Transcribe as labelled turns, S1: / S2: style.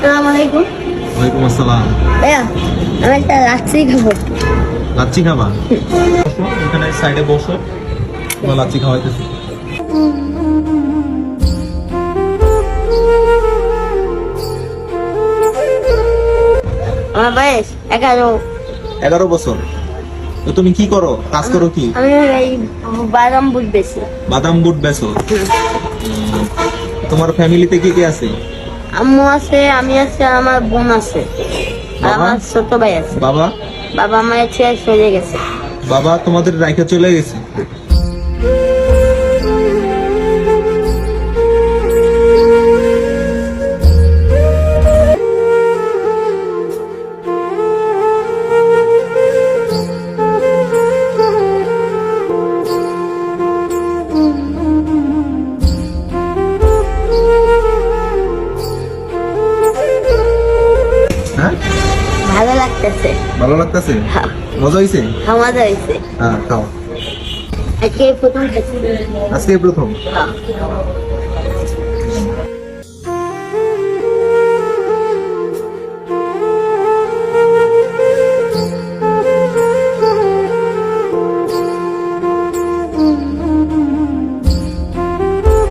S1: আসসালামু আলাইকুম।
S2: ওয়ালাইকুম আসসালাম।
S1: ভাইয়া আমি একটা লাচ্ছি খাবো।
S2: লাচ্ছি খাবা? বসো, এখানে সাইডে বসো, তোমার লাচ্ছি খাওয়াইতেছি।
S1: আমার বয়স 11।
S2: 11 বছর। তো তুমি কি করো, কাজ করো কি?
S1: আমি এই বাদাম বুট বেশি।
S2: বাদাম বুট বেচো? তোমার ফ্যামিলিতে কে কে আছে?
S1: আম্মু আছে, আমি আছে, আমার বোন আছে, আর
S2: বাবা?
S1: আমার ছোট ভাই আছে।
S2: বাবা?
S1: বাবা আমার ছেড়ে চলে গেছে।
S2: বাবা তোমাদের রাইখা চলে গেছে? হ্যাঁ,
S1: ভালো লাগতেছে।
S2: ভালো লাগতেছে?
S1: হ্যাঁ,
S2: মজা হইছে?
S1: মজা হয়েছে।
S2: হ্যাঁ, খাও।
S1: আজকে প্রথম খাচ্ছি।
S2: আজকে প্রথম?
S1: হ্যাঁ।